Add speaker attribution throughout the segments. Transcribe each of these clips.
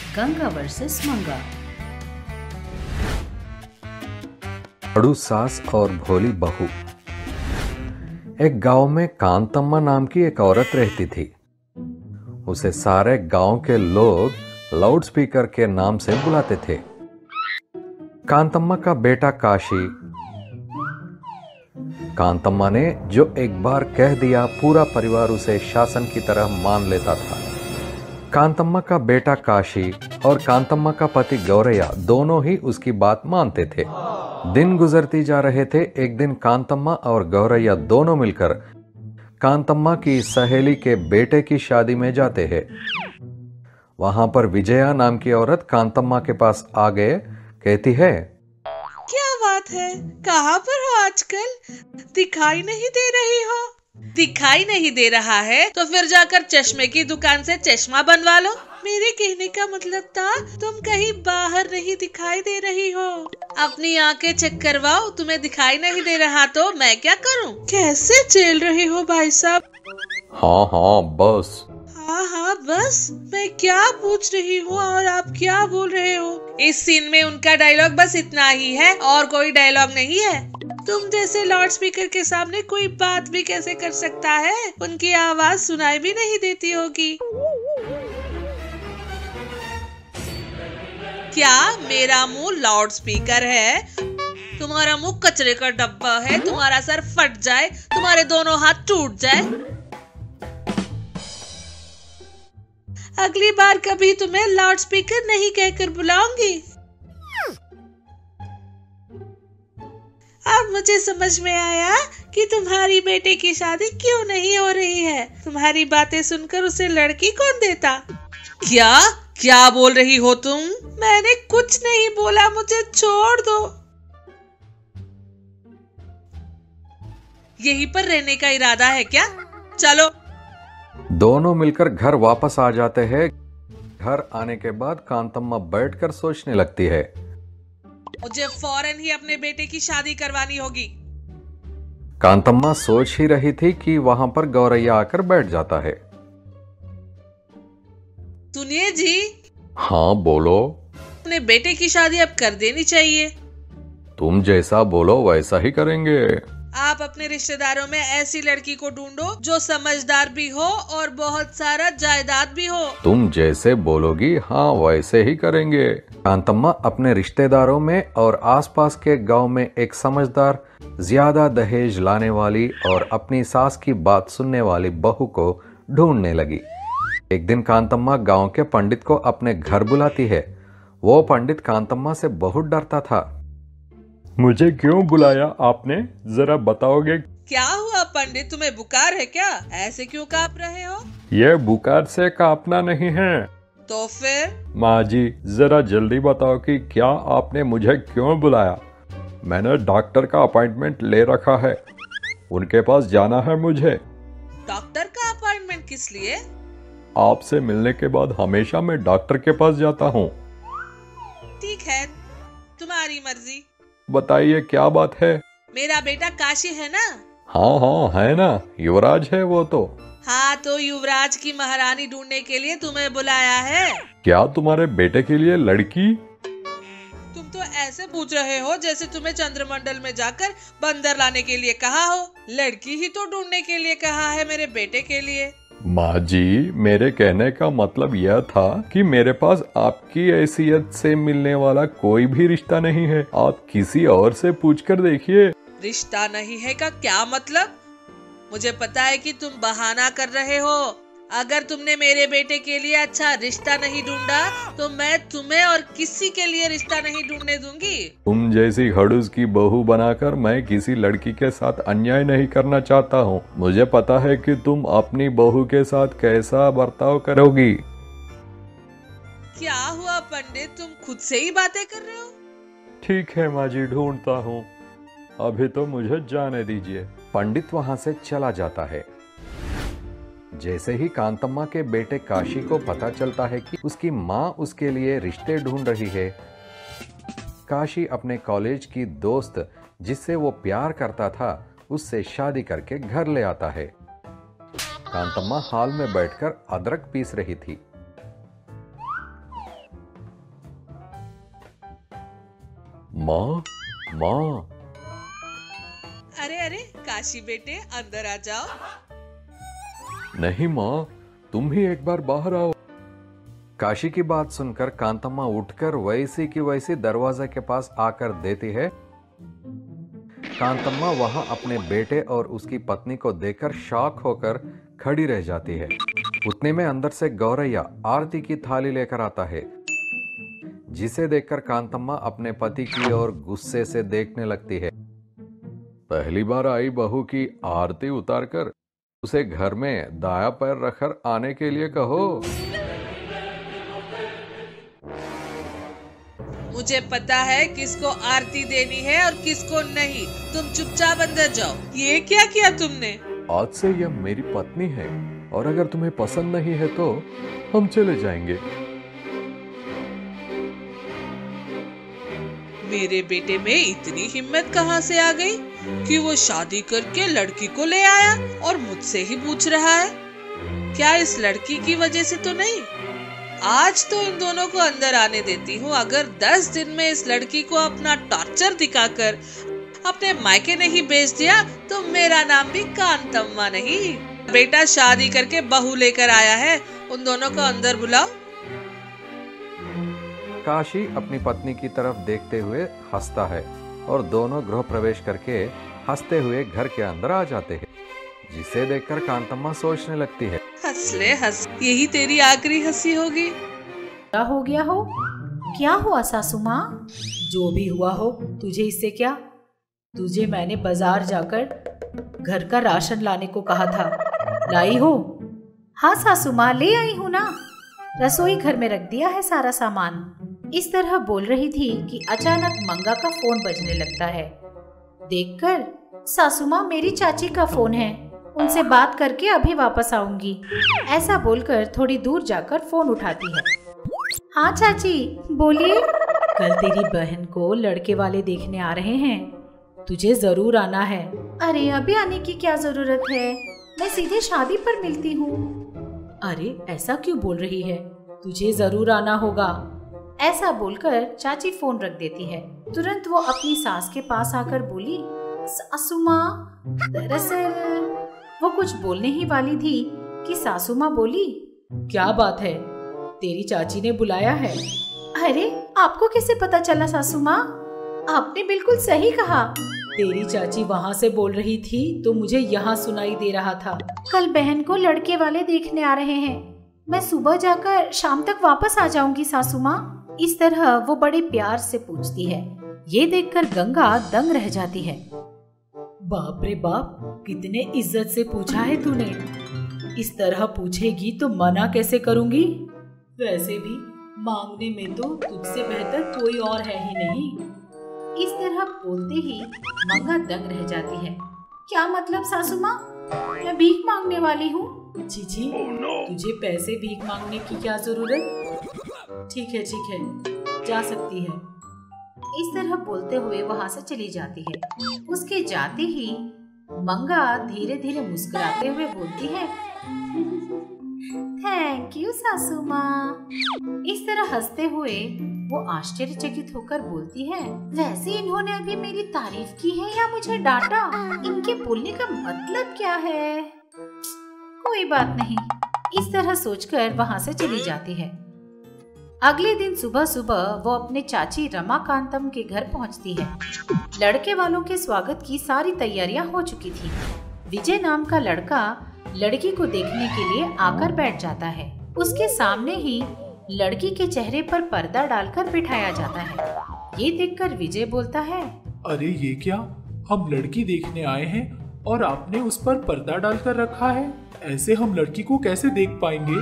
Speaker 1: Ganga versus मंगा।
Speaker 2: बड़ू सास और भोली बहू। एक गांव में कांतम्मा नाम की एक औरत रहती थी। उसे सारे गांव के लोग लाउड स्पीकर के नाम से बुलाते थे। कांतम्मा का बेटा काशी। कांतम्मा ने जो एक बार कह दिया, पूरा परिवार उसे शासन की तरह मान लेता था। कांतम्मा का बेटा काशी और कांतम्मा का पति गौरैया दोनों ही उसकी बात मानते थे। दिन गुजरती जा रहे थे। एक दिन कांतम्मा और गौरैया दोनों मिलकर कांतम्मा की सहेली के बेटे की शादी में जाते हैं। वहां पर विजया नाम की औरत कांतम्मा के पास आ गए, कहती है,
Speaker 3: क्या बात है, कहाँ पर हो आजकल? दिखाई नहीं दे रही हो। दिखाई नहीं दे रहा है तो फिर जाकर चश्मे की दुकान से चश्मा बनवा लो। मेरे कहने का मतलब था तुम कहीं बाहर नहीं दिखाई दे रही हो। अपनी आंखें चेक करवाओ, तुम्हें दिखाई नहीं दे रहा तो मैं क्या करूं? कैसे झेल रहे हो भाई साहब?
Speaker 2: हाँ बस।
Speaker 3: हाँ बस, मैं क्या पूछ रही हूँ और आप क्या बोल रहे हो? इस सीन में उनका डायलॉग बस इतना ही है और कोई डायलॉग नहीं है। तुम जैसे लाउड स्पीकर के सामने कोई बात भी कैसे कर सकता है? उनकी आवाज सुनाई भी नहीं देती होगी। क्या मेरा मुंह लाउड स्पीकर है? तुम्हारा मुंह कचरे का डब्बा है। तुम्हारा सर फट जाए, तुम्हारे दोनों हाथ टूट जाए, अगली बार कभी तुम्हें लाउड स्पीकर नहीं कहकर बुलाऊंगी। अब मुझे समझ में आया कि तुम्हारी बेटे की शादी क्यों नहीं हो रही है। तुम्हारी बातें सुनकर उसे लड़की कौन देता? क्या बोल रही हो तुम? मैंने कुछ नहीं बोला, मुझे छोड़ दो। यहीं पर रहने का इरादा है क्या? चलो।
Speaker 2: दोनों मिलकर घर वापस आ जाते हैं। घर आने के बाद कांतम्मा बैठकर सोचने लगती है,
Speaker 3: मुझे फौरन ही अपने बेटे की शादी करवानी होगी।
Speaker 2: कांतम्मा सोच ही रही थी कि वहां पर गौरैया आकर बैठ जाता है।
Speaker 3: सुनिए जी।
Speaker 2: हाँ बोलो।
Speaker 3: अपने बेटे की शादी अब कर देनी चाहिए।
Speaker 2: तुम जैसा बोलो वैसा ही करेंगे।
Speaker 3: आप अपने रिश्तेदारों में ऐसी लड़की को ढूंढो जो समझदार भी हो और बहुत सारा जायदाद भी हो।
Speaker 2: तुम जैसे बोलोगी हाँ वैसे ही करेंगे। कांतम्मा अपने रिश्तेदारों में और आसपास के गांव में एक समझदार, ज्यादा दहेज लाने वाली और अपनी सास की बात सुनने वाली बहू को ढूंढने लगी। एक दिन कांतम्मा गांव के पंडित को अपने घर बुलाती है। वो पंडित कांतम्मा से बहुत डरता था।
Speaker 4: मुझे क्यों बुलाया आपने, जरा बताओगे?
Speaker 3: क्या हुआ पंडित, तुम्हें बुखार है क्या? ऐसे क्यों कांप रहे हो?
Speaker 4: ये बुखार से कांपना नहीं है।
Speaker 3: तो फिर?
Speaker 4: माँ जी जरा जल्दी बताओ कि क्या आपने मुझे क्यों बुलाया। मैंने डॉक्टर का अपॉइंटमेंट ले रखा है, उनके पास जाना है मुझे।
Speaker 3: डॉक्टर का अपॉइंटमेंट किस लिए?
Speaker 4: आपसे मिलने के बाद हमेशा मैं डॉक्टर के पास जाता हूँ।
Speaker 3: ठीक है, तुम्हारी मर्जी।
Speaker 4: बताइए क्या बात है?
Speaker 3: मेरा बेटा काशी है ना?
Speaker 4: हाँ है ना, युवराज है वो तो।
Speaker 3: हाँ, तो युवराज की महारानी ढूंढने के लिए तुम्हें बुलाया है।
Speaker 4: क्या तुम्हारे बेटे के लिए लड़की?
Speaker 3: तुम तो ऐसे पूछ रहे हो जैसे तुम्हें चंद्रमंडल में जाकर बंदर लाने के लिए कहा हो। लड़की ही तो ढूंढने के लिए कहा है मेरे बेटे के लिए।
Speaker 4: माँ जी मेरे कहने का मतलब यह था कि मेरे पास आपकी हैसियत से मिलने वाला कोई भी रिश्ता नहीं है। आप किसी और से पूछकर देखिए।
Speaker 3: रिश्ता नहीं है का क्या मतलब? मुझे पता है कि तुम बहाना कर रहे हो। अगर तुमने मेरे बेटे के लिए अच्छा रिश्ता नहीं ढूंढा तो मैं तुम्हें और किसी के लिए रिश्ता नहीं ढूंढने दूंगी।
Speaker 4: तुम जैसी खड़ूस की बहू बनाकर मैं किसी लड़की के साथ अन्याय नहीं करना चाहता हूँ। मुझे पता है कि तुम अपनी बहू के साथ कैसा बर्ताव करोगी।
Speaker 3: क्या हुआ पंडित, तुम खुद से ही बातें कर रहे हो?
Speaker 4: ठीक है माँ जी, ढूंढता हूँ, अभी तो मुझे जाने दीजिए।
Speaker 2: पंडित वहां से चला जाता है। जैसे ही कांतम्मा के बेटे काशी को पता चलता है कि उसकी माँ उसके लिए रिश्ते ढूंढ रही है, काशी अपने कॉलेज की दोस्त जिससे वो प्यार करता था उससे शादी करके घर ले आता है। कांतम्मा हाल में बैठकर अदरक पीस रही थी।
Speaker 4: माँ, माँ।
Speaker 3: अरे अरे काशी बेटे, अंदर आ जाओ।
Speaker 4: नहीं माँ, तुम ही एक बार बाहर आओ।
Speaker 2: काशी की बात सुनकर कांतम्मा उठकर वैसी की वैसी दरवाजे के पास आकर देती है। कांतम्मा वहां अपने बेटे और उसकी पत्नी को देखकर शॉक होकर खड़ी रह जाती है। उतने में अंदर से गौरैया आरती की थाली लेकर आता है, जिसे देखकर कांतम्मा अपने पति की ओर गुस्से से देखने लगती है।
Speaker 4: पहली बार आई बहू की आरती उतारकर उसे घर में दाया पैर रखकर आने के लिए कहो।
Speaker 3: मुझे पता है किसको आरती देनी है और किसको नहीं। तुम चुपचाप अंदर जाओ। ये क्या किया तुमने?
Speaker 4: आज से यह मेरी पत्नी है और अगर तुम्हें पसंद नहीं है तो हम चले जाएंगे।
Speaker 3: मेरे बेटे में इतनी हिम्मत कहाँ से आ गई कि वो शादी करके लड़की को ले आया और मुझसे ही पूछ रहा है? क्या इस लड़की की वजह से तो नहीं? आज तो इन दोनों को अंदर आने देती हूँ। अगर 10 दिन में इस लड़की को अपना टॉर्चर दिखाकर अपने मायके नहीं भेज दिया तो मेरा नाम भी कांतम्मा नहीं। बेटा शादी करके बहू लेकर आया है, उन दोनों को अंदर बुलाओ।
Speaker 2: काशी अपनी पत्नी की तरफ देखते हुए हंसता है और दोनों गृह प्रवेश करके हंसते हुए घर के अंदर आ जाते हैं, जिसे देखकर कांतम्मा सोचने लगती है,
Speaker 3: हंस ले हंस, यही तेरी आखिरी हंसी होगी।
Speaker 1: क्या हो गया हो? क्या हुआ सासू माँ? जो भी हुआ हो, तुझे इससे क्या? तुझे मैंने बाजार जाकर घर का राशन लाने को कहा था, लाई हो? हाँ सासू माँ, ले आई हूँ ना। रसोई घर में रख दिया है सारा सामान। इस तरह बोल रही थी कि अचानक मंगा का फोन बजने लगता है। देखकर सासू माँ, मेरी चाची का फोन है, उनसे बात करके अभी वापस आऊंगी। ऐसा बोलकर थोड़ी दूर जाकर फोन उठाती है। हाँ चाची, बोलिए। कल तेरी बहन को लड़के वाले देखने आ रहे हैं, तुझे जरूर आना है। अरे अभी आने की क्या जरूरत है, मैं सीधे शादी पर मिलती हूँ। अरे ऐसा क्यों बोल रही है, तुझे जरूर आना होगा। ऐसा बोलकर चाची फोन रख देती है। तुरंत वो अपनी सास के पास आकर बोली, सासू माँ, दरअसल। वो कुछ बोलने ही वाली थी कि सासू माँ बोली, क्या बात है, तेरी चाची ने बुलाया है। अरे आपको कैसे पता चला सासू माँ? आपने बिल्कुल सही कहा। तेरी चाची वहाँ से बोल रही थी तो मुझे यहाँ सुनाई दे रहा था। कल बहन को लड़के वाले देखने आ रहे हैं, मैं सुबह जाकर शाम तक वापस आ जाऊंगी सासू माँ। इस तरह वो बड़े प्यार से पूछती है। ये देखकर गंगा दंग रह जाती है। बाप रे बाप, कितने इज्जत से पूछा है तूने। इस तरह पूछेगी तो मना कैसे करूंगी? वैसे भी मांगने में तो तुझसे बेहतर कोई और है ही नहीं। इस तरह बोलते ही मंगा दंग रह जाती है। क्या मतलब सासू माँ, मैं भीख मांगने वाली हूँ? जी तुझे पैसे भीख मांगने की क्या जरूरत? ठीक है जा सकती है। इस तरह बोलते हुए वहाँ से चली जाती है। उसके जाते ही मंगा धीरे धीरे मुस्कुराते हुए बोलती है, थैंक यू सासू माँ। इस तरह हंसते हुए वो आश्चर्यचकित होकर बोलती है, वैसे इन्होंने अभी मेरी तारीफ की है या मुझे डांटा? इनके बोलने का मतलब क्या है? कोई बात नहीं। इस तरह सोचकर वहाँ से चली जाती है। अगले दिन सुबह सुबह वो अपने चाची रमाकांतम के घर पहुँचती है। लड़के वालों के स्वागत की सारी तैयारियां हो चुकी थी। विजय नाम का लड़का लड़की को देखने के लिए आकर बैठ जाता है। उसके सामने ही लड़की के चेहरे पर पर्दा डालकर बिठाया जाता है। ये देखकर विजय बोलता है,
Speaker 5: अरे ये क्या, हम लड़की देखने आए हैं और आपने उस पर पर्दा डालकर रखा है, ऐसे हम लड़की को कैसे देख पाएंगे?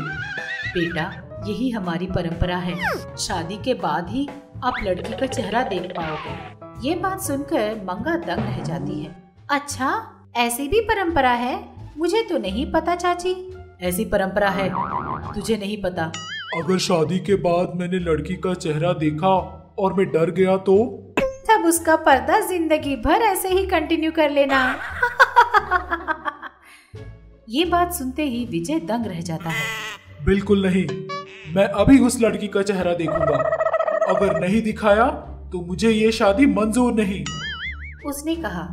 Speaker 1: बेटा, यही हमारी परंपरा है, शादी के बाद ही आप लड़की का चेहरा देख पाओगे। ये बात सुनकर मंगा दंग रह जाती है। अच्छा, ऐसी भी परंपरा है? मुझे तो नहीं पता चाची। ऐसी परंपरा है, तुझे नहीं पता?
Speaker 5: अगर शादी के बाद मैंने लड़की का चेहरा देखा और मैं डर गया तो?
Speaker 1: तब उसका पर्दा जिंदगी भर ऐसे ही कंटिन्यू कर लेना। ये बात सुनते ही विजय दंग रह जाता है।
Speaker 5: बिल्कुल नहीं, मैं अभी उस लड़की का चेहरा देखूंगा। अगर नहीं दिखाया तो मुझे ये शादी मंजूर नहीं।
Speaker 1: उसने कहा।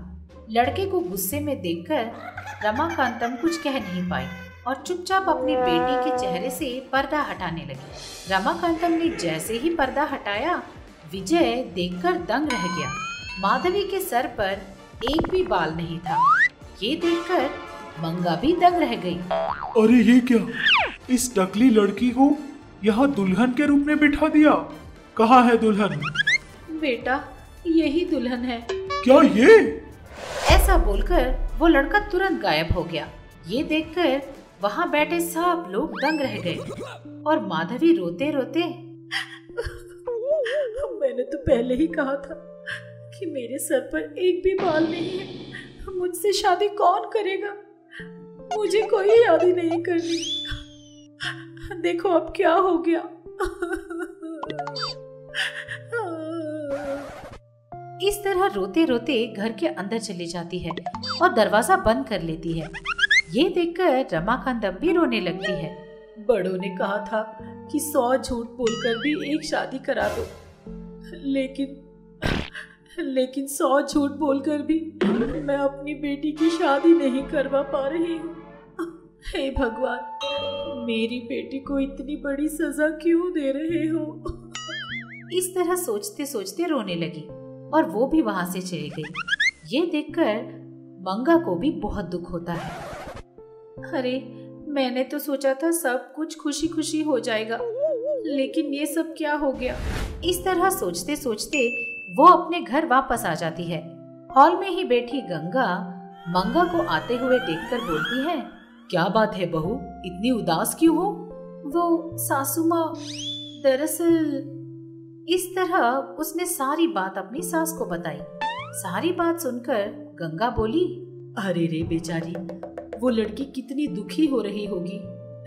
Speaker 1: लड़के को गुस्से में देखकर रमाकांतम कुछ कह नहीं पाई और चुपचाप अपनी बेटी के चेहरे से पर्दा हटाने लगी। रमाकांतम ने जैसे ही पर्दा हटाया, विजय देखकर दंग रह गया। माधवी के सर पर एक भी बाल नहीं था। ये देखकर मंगा भी दंग रह गई।
Speaker 5: अरे ये क्या, इस टकली लड़की को यहाँ दुल्हन के रूप में बिठा दिया। कहाँ है दुल्हन?
Speaker 1: बेटा, यही दुल्हन है।
Speaker 5: क्या ये?
Speaker 1: ऐसा बोलकर वो लड़का तुरंत गायब हो गया। ये देखकर वहाँ बैठे सब लोग दंग रह गए और माधवी रोते रोते, मैंने तो पहले ही कहा था कि मेरे सर पर एक भी बाल नहीं है। मुझसे शादी कौन करेगा? मुझे कोई शादी नहीं करनी। देखो अब क्या हो गया। इस तरह रोते रोते घर के अंदर चली जाती है और दरवाजा बंद कर लेती है। ये देखकर रमाकांतम भी रोने लगती है। बड़ों ने कहा था कि 100 झूठ बोलकर भी एक शादी करा दो, लेकिन 100 झूठ बोलकर भी मैं अपनी बेटी की शादी नहीं करवा पा रही हूँ। हे भगवान, मेरी बेटी को इतनी बड़ी सजा क्यों दे रहे हो? इस तरह सोचते सोचते रोने लगी और वो भी वहां से चली गई। ये देखकर मंगा को भी बहुत दुख होता है। अरे, मैंने तो सोचा था सब कुछ खुशी खुशी हो जाएगा, लेकिन ये सब क्या हो गया? इस तरह सोचते सोचते वो अपने घर वापस आ जाती है। हॉल में ही बैठी गंगा मंगा को आते हुए देखकर बोलती है, क्या बात है बहू, इतनी उदास क्यों हो? वो सासू माँ, दरअसल। इस तरह उसने सारी बात अपनी सास को बताई। सारी बात सुनकर गंगा बोली, अरे रे बेचारी, वो लड़की कितनी दुखी हो रही होगी।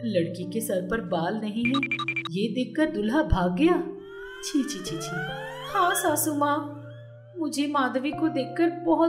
Speaker 1: लड़की के सर पर बाल नहीं है, ये देखकर दूल्हा भाग गया। छी छी छी छी। हाँ सासू माँ, मुझे माधवी को देखकर बहुत